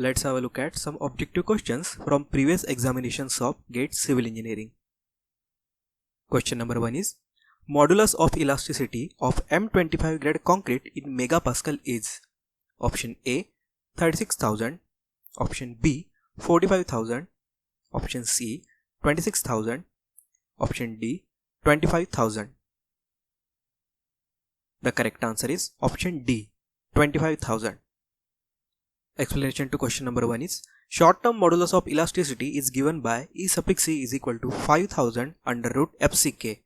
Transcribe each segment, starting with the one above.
Let's have a look at some objective questions from previous examinations of GATE Civil Engineering. Question number 1 is, modulus of elasticity of M25 grade concrete in megapascal is option A 36,000, option B 45,000, option C 26,000, option D 25,000. The correct answer is option D 25,000. Explanation to question number 1 is, short-term modulus of elasticity is given by E suffix c is equal to 5000 under root FCK,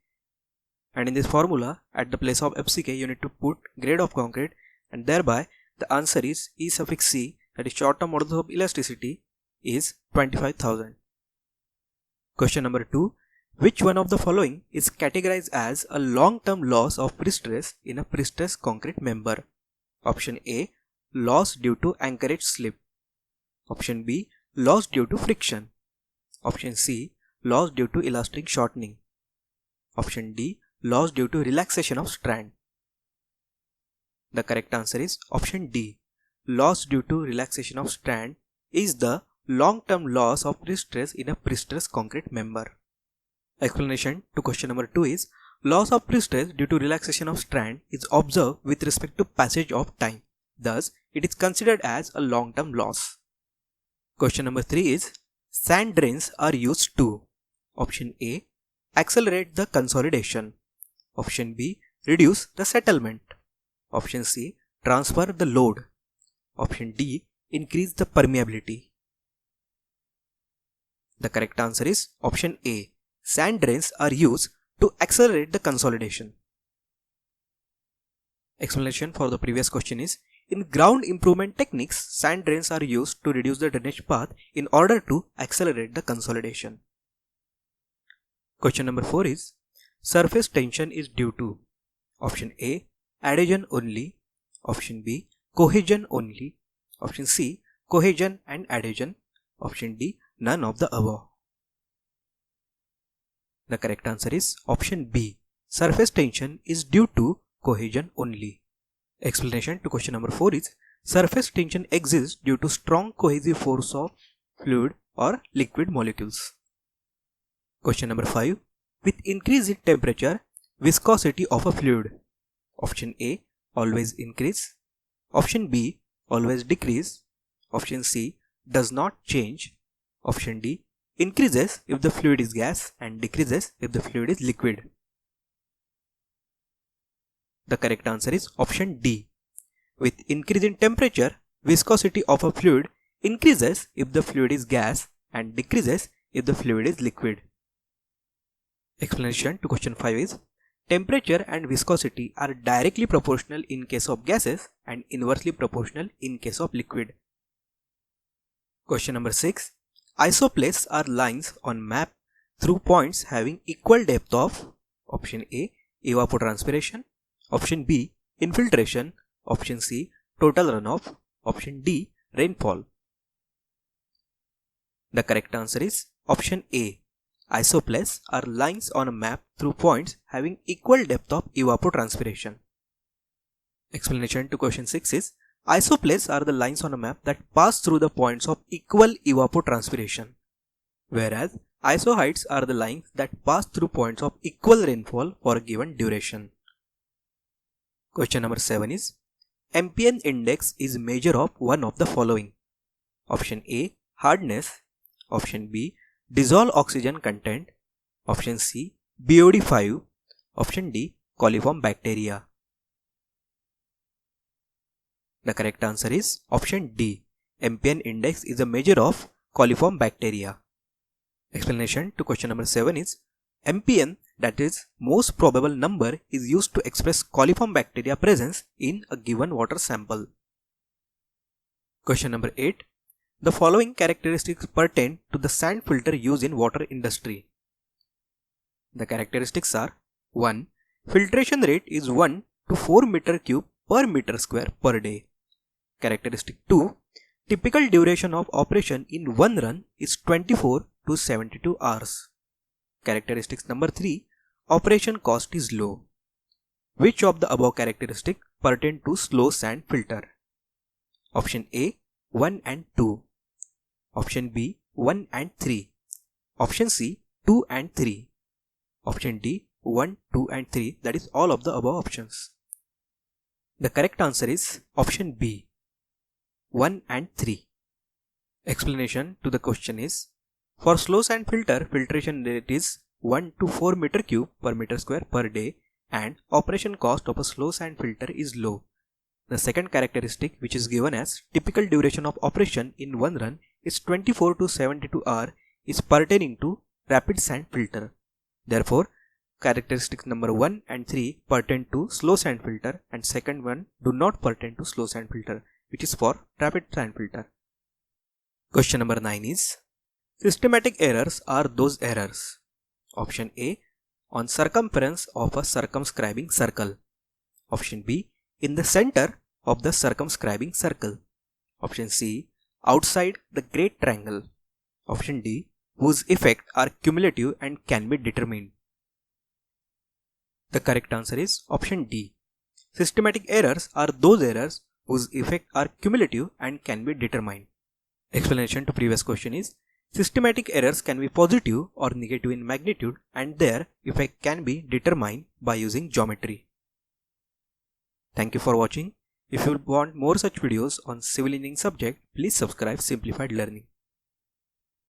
and in this formula at the place of FCK you need to put grade of concrete, and thereby the answer is E suffix c, that is short-term modulus of elasticity, is 25,000. Question number 2, which one of the following is categorized as a long-term loss of pre-stress in a pre-stressed concrete member? Option A, loss due to anchorage slip. Option B, loss due to friction. Option C, loss due to elastic shortening. Option D, loss due to relaxation of strand. The correct answer is option D. Loss due to relaxation of strand is the long-term loss of pre-stress in a pre-stressed concrete member. Explanation to question number 2 is, loss of pre-stress due to relaxation of strand is observed with respect to passage of time. Thus, it is considered as a long-term loss. Question number 3 is, sand drains are used to option A, accelerate the consolidation. Option B, reduce the settlement. Option C, transfer the load. Option D, increase the permeability. The correct answer is option A. Sand drains are used to accelerate the consolidation. Explanation for the previous question is, in ground improvement techniques, sand drains are used to reduce the drainage path in order to accelerate the consolidation. Question number 4 is, surface tension is due to option A, adhesion only. Option B, cohesion only. Option C, cohesion and adhesion. Option D, none of the above. The correct answer is option B. Surface tension is due to cohesion only. Explanation to question number 4 is, surface tension exists due to strong cohesive force of fluid or liquid molecules. Question number 5. With increase in temperature, viscosity of a fluid. Option A, always increase. Option B, always decrease. Option C, does not change. Option D, increases if the fluid is gas and decreases if the fluid is liquid. The correct answer is option D. With increase in temperature, viscosity of a fluid increases if the fluid is gas and decreases if the fluid is liquid. Explanation to question 5 is, temperature and viscosity are directly proportional in case of gases and inversely proportional in case of liquid. Question number 6. Isoplates are lines on map through points having equal depth of option A, evapotranspiration. Option B, infiltration. Option C, total runoff. Option D, rainfall. The correct answer is option A. Isoplates are lines on a map through points having equal depth of evapotranspiration. Explanation to question 6 is, isoplates are the lines on a map that pass through the points of equal evapotranspiration, whereas isoheights are the lines that pass through points of equal rainfall for a given duration. Question number 7 is, MPN index is measure of one of the following. Option A, hardness. Option B, dissolved oxygen content. Option C, BOD5. Option D, coliform bacteria. The correct answer is option D. MPN index is a measure of coliform bacteria. Explanation to question number 7 is, MPN, that is most probable number, is used to express coliform bacteria presence in a given water sample. Question number 8. The following characteristics pertain to the sand filter used in water industry. The characteristics are: 1. Filtration rate is 1 to 4 meter cube per meter square per day. Characteristic 2. Typical duration of operation in one run is 24 to 72 hours. Characteristics number 3. Operation cost is low. Which of the above characteristics pertain to slow sand filter? Option A, 1 and 2. Option B, 1 and 3. Option C, 2 and 3. Option D, 1, 2 and 3. That is all of the above options. The correct answer is option B, 1 and 3. Explanation to the question is, for slow sand filter, filtration rate is 1 to 4 meter cube per meter square per day and operation cost of a slow sand filter is low. The second characteristic, which is given as typical duration of operation in one run is 24 to 72 hours, is pertaining to rapid sand filter. Therefore, characteristic number 1 and 3 pertain to slow sand filter and second one do not pertain to slow sand filter, which is for rapid sand filter. Question number 9 is, systematic errors are those errors. Option A, on circumference of a circumscribing circle. Option B, in the center of the circumscribing circle. Option C, outside the great triangle. Option D, whose effects are cumulative and can be determined. The correct answer is option D. Systematic errors are those errors whose effects are cumulative and can be determined. Explanation to previous question is, systematic errors can be positive or negative in magnitude and their effect can be determined by using geometry. Thank you for watching. If you want more such videos on civil engineering subject, please subscribe Simplified Learning.